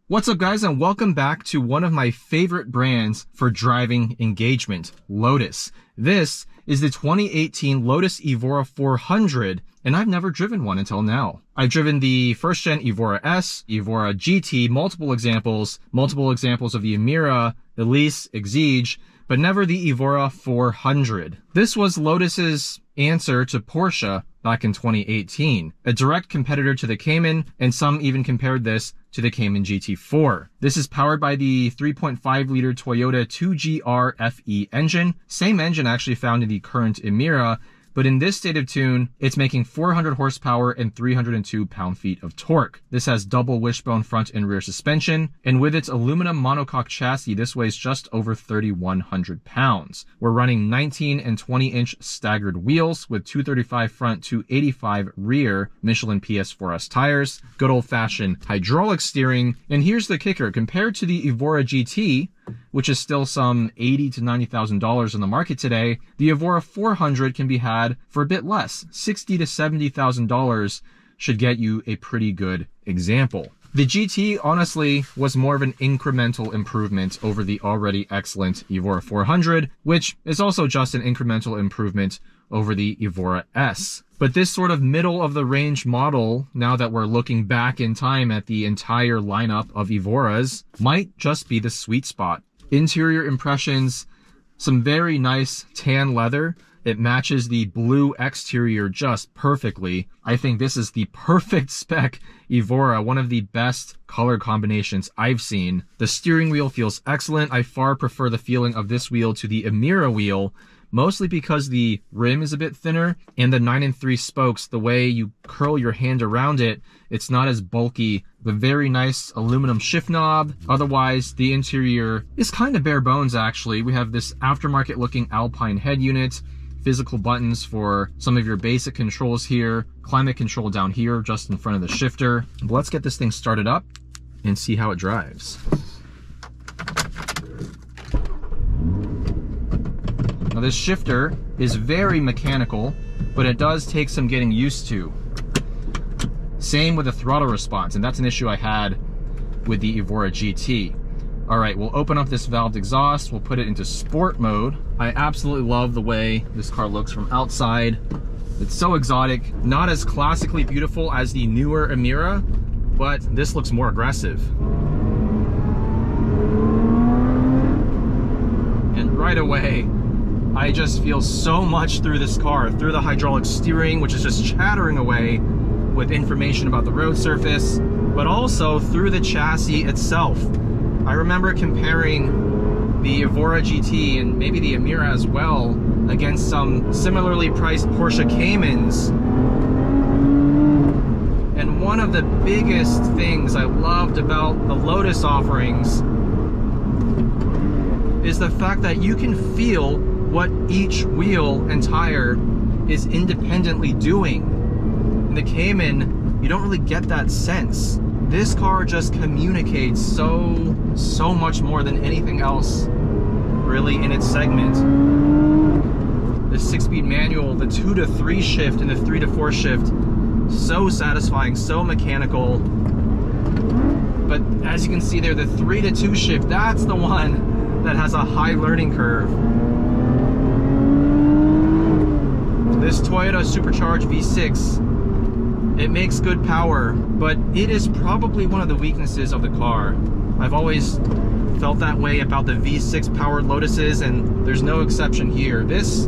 What's up, guys, and welcome back to one of my favorite brands for driving engagement, Lotus. This is the 2018 Lotus Evora 400, and I've never driven one until now. I've driven the first-gen Evora S, Evora GT, multiple examples of the Emira, Elise, Exige, but never the Evora 400. This was Lotus's answer to Porsche back in 2018, a direct competitor to the Cayman, and some even compared this to the Cayman GT4. This is powered by the 3.5-liter Toyota 2GR FE engine, same engine actually found in the current Emira, but in this state of tune, it's making 400 horsepower and 302 pound-feet of torque. This has double wishbone front and rear suspension, and with its aluminum monocoque chassis, this weighs just over 3,100 pounds. We're running 19 and 20-inch staggered wheels with 235 front, 285 rear Michelin PS4S tires, good old-fashioned hydraulic steering, and here's the kicker. Compared to the Evora GT, which is still some $80,000 to $90,000 on the market today, the Evora 400 can be had for a bit less. $60,000 to $70,000 should get you a pretty good example. The GT, honestly, was more of an incremental improvement over the already excellent Evora 400, which is also just an incremental improvement over the Evora S. But this sort of middle-of-the-range model, now that we're looking back in time at the entire lineup of Evoras, might just be the sweet spot. Interior impressions, some very nice tan leather. It matches the blue exterior just perfectly. I think this is the perfect spec Evora, one of the best color combinations I've seen. The steering wheel feels excellent. I far prefer the feeling of this wheel to the Emira wheel, mostly because the rim is a bit thinner and the 9 3 spokes, the way you curl your hand around it, it's not as bulky. The very nice aluminum shift knob. Otherwise, the interior is kind of bare bones, actually. We have this aftermarket looking Alpine head unit, physical buttons for some of your basic controls here, climate control down here just in front of the shifter. But let's get this thing started up and see how it drives. Now this shifter is very mechanical, but it does take some getting used to. Same with the throttle response, and that's an issue I had with the Evora GT. All right, we'll open up this valved exhaust, we'll put it into sport mode. I absolutely love the way this car looks from outside. It's so exotic, not as classically beautiful as the newer Emira, but this looks more aggressive. And right away, I just feel so much through this car, through the hydraulic steering, which is just chattering away with information about the road surface, but also through the chassis itself. I remember comparing the Evora GT and maybe the Emira as well against some similarly priced Porsche Caymans. And one of the biggest things I loved about the Lotus offerings is the fact that you can feel what each wheel and tire is independently doing. In the Cayman, you don't really get that sense. This car just communicates so much more than anything else really in its segment. The 6-speed manual, the 2 to 3 shift and the 3 to 4 shift, so satisfying, so mechanical. But as you can see there, the 3 to 2 shift, that's the one that has a high learning curve. This Toyota supercharged V6, it makes good power, but it is probably one of the weaknesses of the car. I've always felt that way about the V6 powered Lotuses, and there's no exception here. This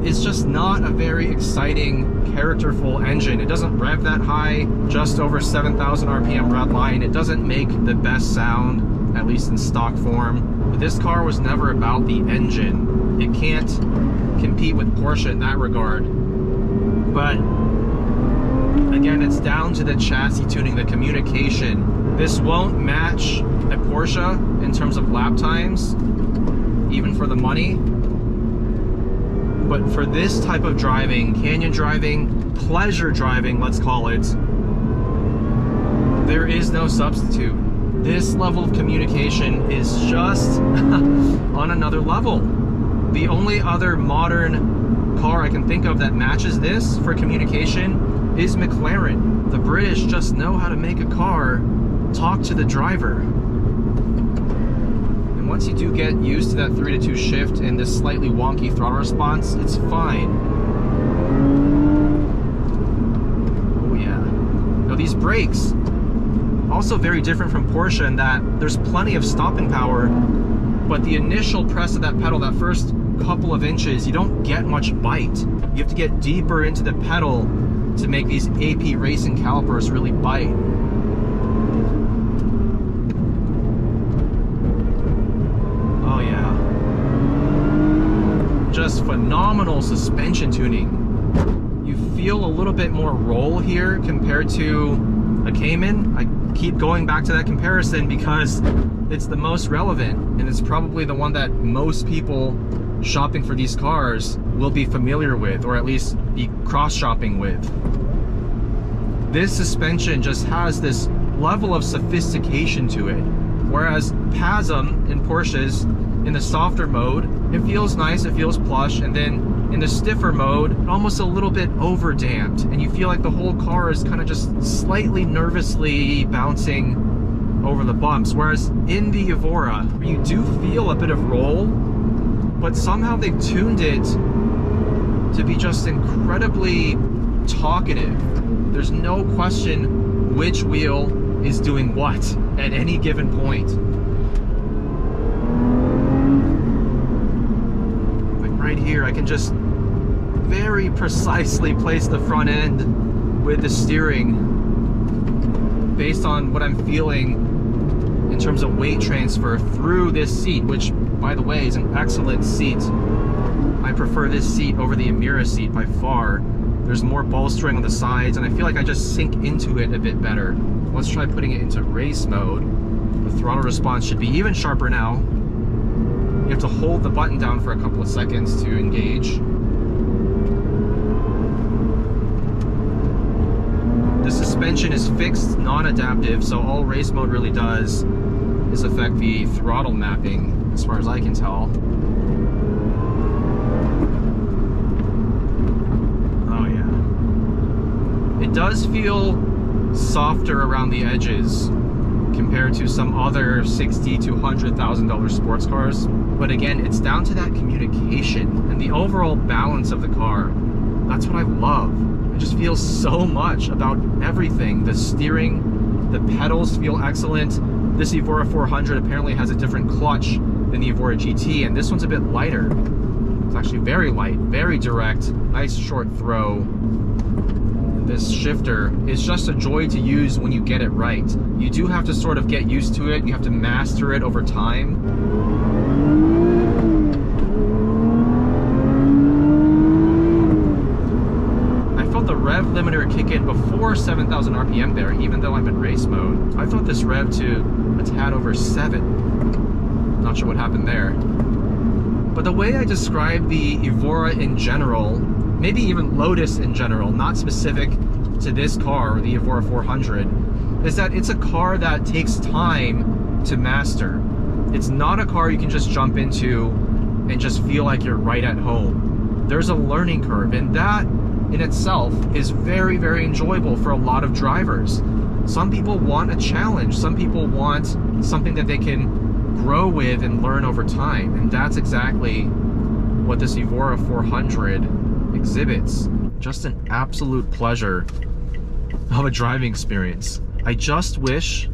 is just not a very exciting, characterful engine. It doesn't rev that high, just over 7,000 RPM red line. It doesn't make the best sound, at least in stock form. But this car was never about the engine. It can't compete with Porsche in that regard. But again, it's down to the chassis tuning, the communication. This won't match a Porsche in terms of lap times, even for the money. But for this type of driving, canyon driving, pleasure driving, let's call it, there is no substitute. This level of communication is just on another level. The only other modern car I can think of that matches this for communication is McLaren. The British just know how to make a car talk to the driver. And once you do get used to that 3-to-2 shift and this slightly wonky throttle response, it's fine. Oh yeah. Now these brakes, also very different from Porsche in that there's plenty of stopping power, but the initial press of that pedal, that first couple of inches, you don't get much bite. You have to get deeper into the pedal to make these AP racing calipers really bite. Oh yeah. Just phenomenal suspension tuning. You feel a little bit more roll here compared to a Cayman. I keep going back to that comparison because it's the most relevant, and it's probably the one that most people shopping for these cars will be familiar with, or at least be cross-shopping with. This suspension just has this level of sophistication to it, whereas PASM in Porsches, in the softer mode, it feels nice, it feels plush, and then in the stiffer mode, almost a little bit over-damped, and you feel like the whole car is kind of just slightly nervously bouncing over the bumps, whereas in the Evora, you do feel a bit of roll, but somehow they've tuned it to be just incredibly talkative. There's no question which wheel is doing what at any given point. Like right here, I can just very precisely place the front end with the steering based on what I'm feeling in terms of weight transfer through this seat, which, by the way, is an excellent seat. I prefer this seat over the Emira seat by far. There's more bolstering on the sides, and I feel like I just sink into it a bit better. Let's try putting it into race mode. The throttle response should be even sharper now. You have to hold the button down for a couple of seconds to engage. The suspension is fixed, non-adaptive, so all race mode really does is affect the throttle mapping, as far as I can tell. Oh yeah. It does feel softer around the edges compared to some other $60,000 to $100,000 sports cars. But again, it's down to that communication and the overall balance of the car. That's what I love. It just feels so much about everything. The steering, the pedals feel excellent. This Evora 400 apparently has a different clutch than the Evora GT, and this one's a bit lighter. It's actually very light, very direct, nice short throw. This shifter is just a joy to use when you get it right. You do have to sort of get used to it. You have to master it over time. The rev limiter kick in before 7,000 RPM there, even though I'm in race mode. I thought this rev to a tad over 7. Not sure what happened there. But the way I describe the Evora in general, maybe even Lotus in general, not specific to this car or the Evora 400, is that it's a car that takes time to master. It's not a car you can just jump into and just feel like you're right at home. There's a learning curve, and that in itself is very, very enjoyable for a lot of drivers. Some people want a challenge. Some people want something that they can grow with and learn over time. And that's exactly what this Evora 400 exhibits. Just an absolute pleasure of a driving experience. I just wish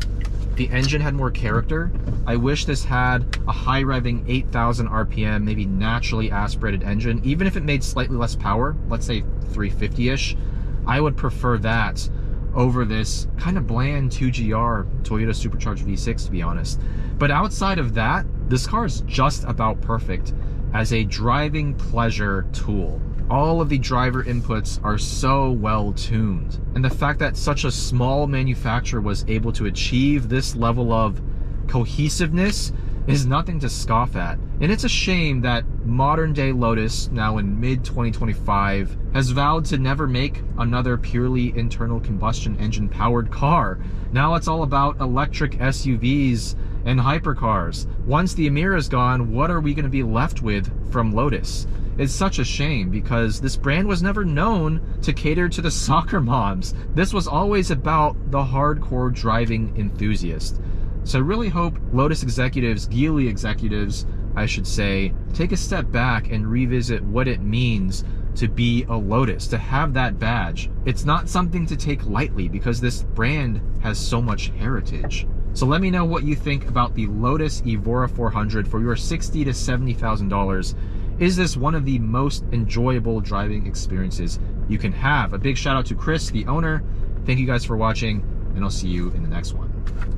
the engine had more character. I wish this had a high revving 8,000 RPM, maybe naturally aspirated engine. Even if it made slightly less power, let's say 350-ish, I would prefer that over this kind of bland 2GR Toyota supercharged V6, to be honest. But outside of that, this car is just about perfect as a driving pleasure tool. All of the driver inputs are so well tuned. And the fact that such a small manufacturer was able to achieve this level of cohesiveness is nothing to scoff at. And it's a shame that modern day Lotus, now in mid-2025, has vowed to never make another purely internal combustion engine powered car. Now it's all about electric SUVs and hypercars. Once the Emira's gone, what are we going to be left with from Lotus? It's such a shame because this brand was never known to cater to the soccer moms. This was always about the hardcore driving enthusiast. So I really hope Lotus executives, Geely executives, I should say, take a step back and revisit what it means to be a Lotus, to have that badge. It's not something to take lightly because this brand has so much heritage. So let me know what you think about the Lotus Evora 400 for your $60,000 to $70,000. Is this one of the most enjoyable driving experiences you can have? A big shout out to Chris, the owner. Thank you guys for watching, and I'll see you in the next one.